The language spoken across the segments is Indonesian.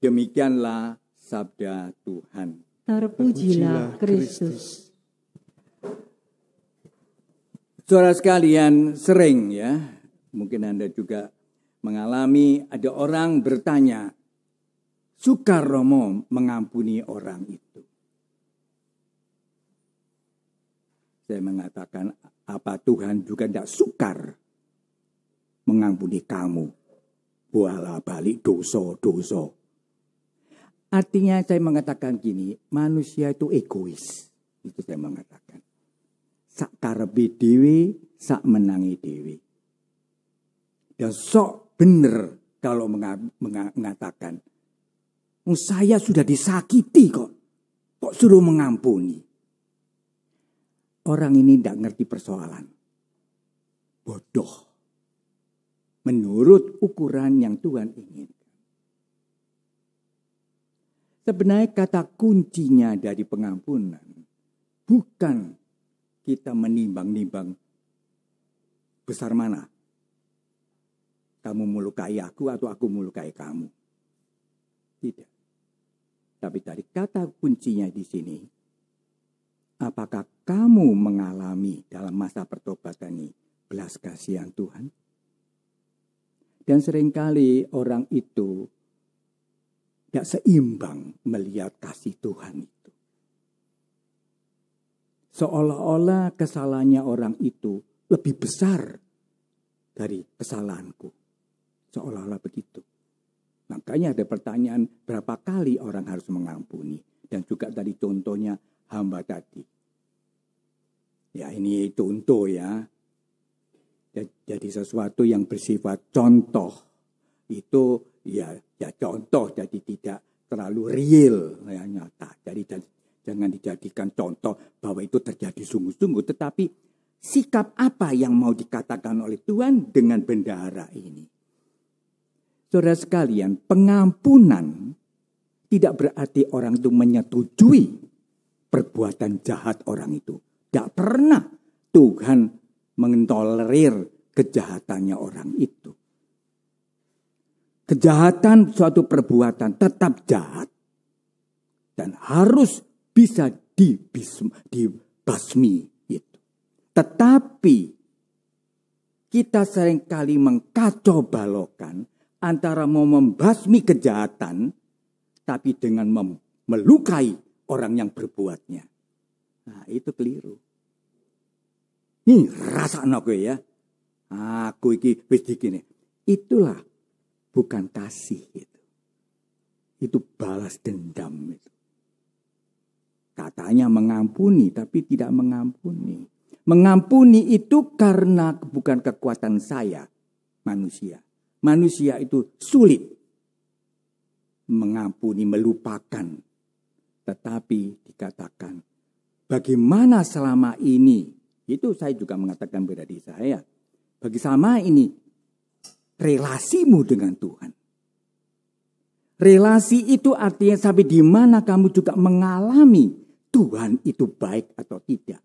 Demikianlah sabda Tuhan. Terpujilah Kristus. Saudara sekalian, sering ya, mungkin Anda juga mengalami ada orang bertanya, sukar Romo mengampuni orang itu? Saya mengatakan, apa Tuhan juga tidak sukar mengampuni kamu? Bola balik dosa-dosa. Artinya saya mengatakan gini, manusia itu egois. Itu saya mengatakan. Sak karepe dhewe, sak menangi dhewe. Dan sok bener kalau mengatakan, saya sudah disakiti kok suruh mengampuni. Orang ini tidak ngerti persoalan. Bodoh. Menurut ukuran yang Tuhan inginkan. Sebenarnya kata kuncinya dari pengampunan bukan kita menimbang-nimbang besar mana. Kamu melukai aku atau aku melukai kamu. Tidak. Tapi dari kata kuncinya di sini, apakah kamu mengalami dalam masa pertobatan ini belas kasihan Tuhan? Dan seringkali orang itu tidak seimbang melihat kasih Tuhan itu. Seolah-olah kesalahannya orang itu lebih besar dari kesalahanku. Seolah-olah begitu. Makanya ada pertanyaan berapa kali orang harus mengampuni. Dan juga tadi contohnya hamba tadi. Ya ini contoh ya. Jadi sesuatu yang bersifat contoh. Itu ya contoh, jadi tidak terlalu real, ya, nyata. Jadi jangan dijadikan contoh bahwa itu terjadi sungguh-sungguh. Tetapi sikap apa yang mau dikatakan oleh Tuhan dengan bendahara ini? Saudara sekalian, pengampunan tidak berarti orang itu menyetujui perbuatan jahat orang itu. Tidak pernah Tuhan mentolerir kejahatannya orang itu. Kejahatan suatu perbuatan tetap jahat dan harus bisa dibasmi itu. Tetapi kita seringkali mengkacau balokkan antara mau membasmi kejahatan tapi dengan melukai orang yang berbuatnya. Nah, itu keliru. Nih rasakno kowe ya. Aku iki wis digini. Itulah bukan kasih itu. Itu balas dendam itu. Katanya mengampuni tapi tidak mengampuni. Mengampuni itu karena bukan kekuatan saya manusia. Manusia itu sulit mengampuni, melupakan. Tetapi dikatakan bagaimana selama ini, itu saya juga mengatakan pada diri saya. Bagi selama ini relasimu dengan Tuhan. Relasi itu artinya sampai di mana kamu juga mengalami Tuhan itu baik atau tidak.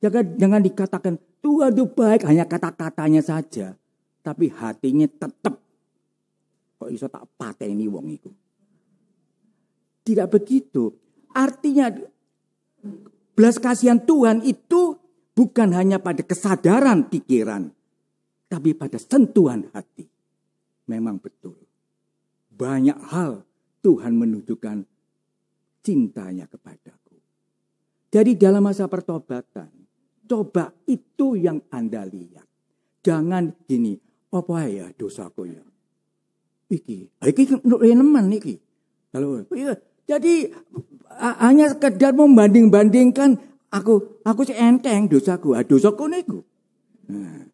Jangan dikatakan Tuhan itu baik hanya kata-katanya saja. Tapi hatinya tetap kok iso tak pateni wong iku. Tidak begitu. Artinya belas kasihan Tuhan itu bukan hanya pada kesadaran pikiran, tapi pada sentuhan hati. Memang betul. Banyak hal Tuhan menunjukkan cintanya kepadaku. Jadi dalam masa pertobatan, coba itu yang Anda lihat. Jangan gini, apa ya dosaku ya? Iki nemen iki. Jadi hanya sekedar membanding-bandingkan aku enteng dosaku, dosaku niku. Nah,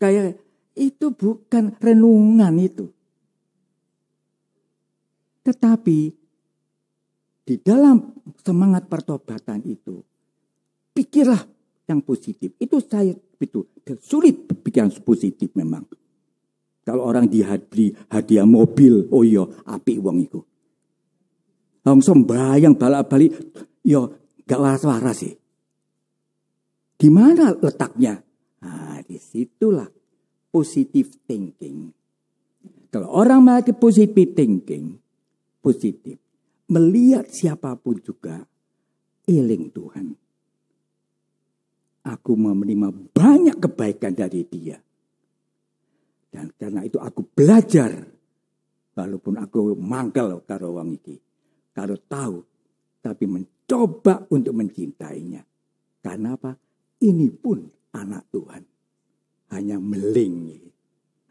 kayak itu bukan renungan itu. Tetapi di dalam semangat pertobatan itu, pikirlah yang positif. Itu saya itu sulit pikiran positif memang. Kalau orang dihadiri hadiah mobil, oh iya apik wong iku. Langsung sembayang balik-balik, ya gak waras-waras sih. Di mana letaknya? Nah, disitulah positive thinking. Kalau orang memiliki positive thinking, positif. Melihat siapapun juga, eling Tuhan. Aku menerima banyak kebaikan dari dia. Dan karena itu aku belajar. Walaupun aku mangkel karo wong iki. Karo tahu. Tapi mencoba untuk mencintainya. Karena apa? Ini pun anak Tuhan. Hanya meling.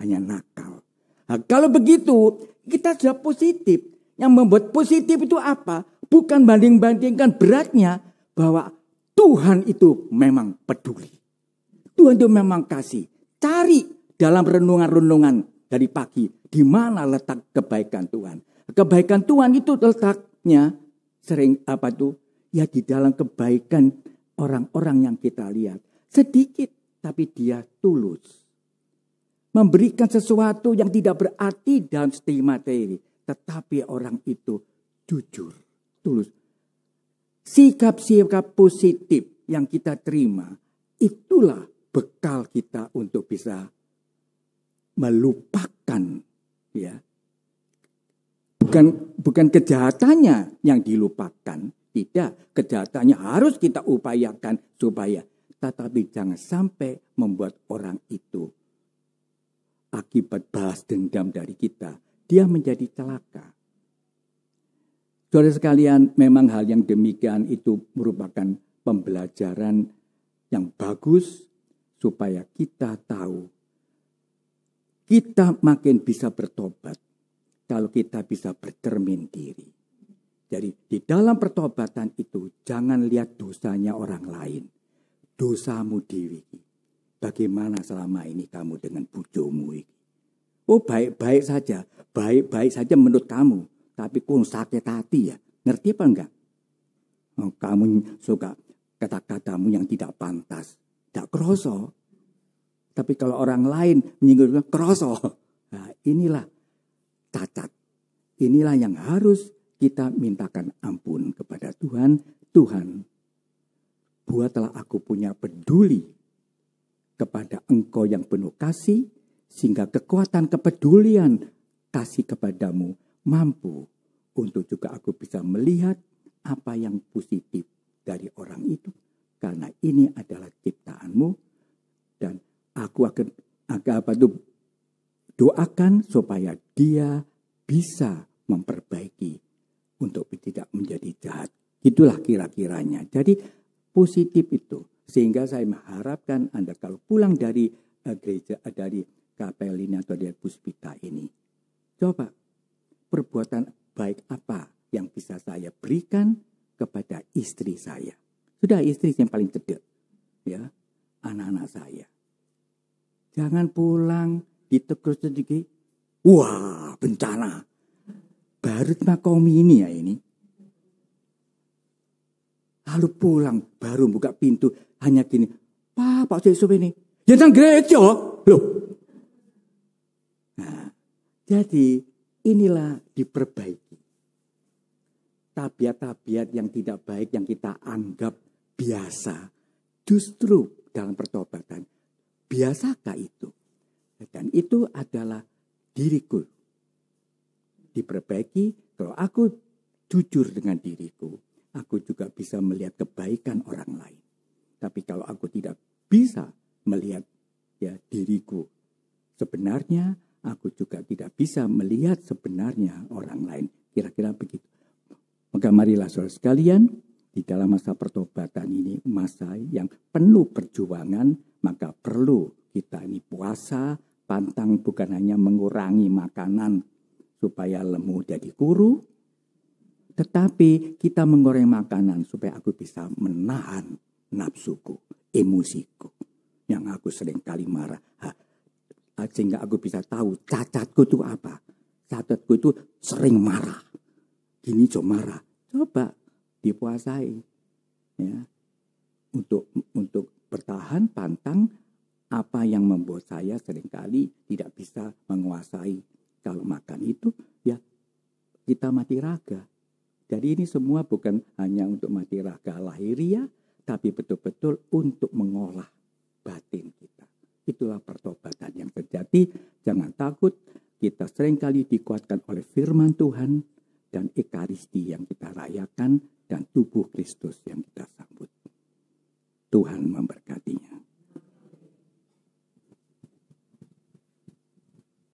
Hanya nakal. Nah, kalau begitu kita sudah positif. Yang membuat positif itu apa? Bukan banding-bandingkan beratnya. Bahwa Tuhan itu memang peduli. Tuhan itu memang kasih. Cari dalam renungan-renungan dari pagi. Di mana letak kebaikan Tuhan. Kebaikan Tuhan itu letaknya sering apa tuh? Ya di dalam kebaikan orang-orang yang kita lihat. Sedikit tapi dia tulus. Memberikan sesuatu yang tidak berarti dalam segi materi. Tetapi orang itu jujur, tulus. Sikap-sikap positif yang kita terima. Itulah bekal kita untuk bisa melupakan, ya, bukan kejahatannya yang dilupakan, tidak, kejahatannya harus kita upayakan supaya, tetapi jangan sampai membuat orang itu akibat balas dendam dari kita, dia menjadi celaka. Saudara sekalian, memang hal yang demikian itu merupakan pembelajaran yang bagus supaya kita tahu. Kita makin bisa bertobat kalau kita bisa bercermin diri. Jadi di dalam pertobatan itu jangan lihat dosanya orang lain. Dosamu diri. Bagaimana selama ini kamu dengan bojomu ini? Oh baik-baik saja. Baik-baik saja menurut kamu. Tapi kun sakit hati ya. Ngerti apa enggak? Oh, kamu suka kata-katamu yang tidak pantas. Tidak kroso. Tapi kalau orang lain menyinggung kroso. Nah, inilah cacat. Inilah yang harus kita mintakan ampun kepada Tuhan. Tuhan, buatlah aku punya peduli kepada Engkau yang penuh kasih. Sehingga kekuatan kepedulian kasih kepadamu mampu untuk juga aku bisa melihat apa yang positif dari orang itu. Karena ini adalah ciptaanmu. Dan aku akan doakan supaya dia bisa memperbaiki untuk tidak menjadi jahat. Itulah kira-kiranya. Jadi positif itu. Sehingga saya mengharapkan Anda kalau pulang dari gereja, dari kapel ini atau dari puspita ini. Coba perbuatan baik apa yang bisa saya berikan kepada istri saya. Sudah istri yang paling cedek. Ya, anak-anak saya. Jangan pulang ditegur sedikit. Wah, bencana. Baru makom ini ya ini. Lalu pulang, baru buka pintu. Hanya gini, Pak Yusuf ini. Ya jangan gereja. Loh. Nah, jadi inilah diperbaiki. Tabiat-tabiat yang tidak baik yang kita anggap biasa. Justru dalam pertobatan. Biasakah itu? Dan itu adalah diriku. Diperbaiki, kalau aku jujur dengan diriku, aku juga bisa melihat kebaikan orang lain. Tapi kalau aku tidak bisa melihat ya diriku sebenarnya, aku juga tidak bisa melihat sebenarnya orang lain. Kira-kira begitu. Maka marilah saudara sekalian, di dalam masa pertobatan ini, masa yang penuh perjuangan, maka perlu kita ini puasa, pantang bukan hanya mengurangi makanan supaya lemu jadi kuru, tetapi kita mengurangi makanan supaya aku bisa menahan nafsuku, emosiku, yang aku sering kali marah. Sehingga aku bisa tahu cacatku itu apa. Cacatku itu sering marah. Gini coba marah. Coba dipuasai. Ya. Untuk bertahan pantang apa yang membuat saya seringkali tidak bisa menguasai. Kalau makan itu ya kita mati raga. Jadi ini semua bukan hanya untuk mati raga lahiriah, tapi betul-betul untuk mengolah batin kita. Itulah pertobatan yang terjadi. Jangan takut, kita seringkali dikuatkan oleh firman Tuhan. dan ekaristi yang kita rayakan dan tubuh Kristus yang kita sambut. Tuhan memberkati.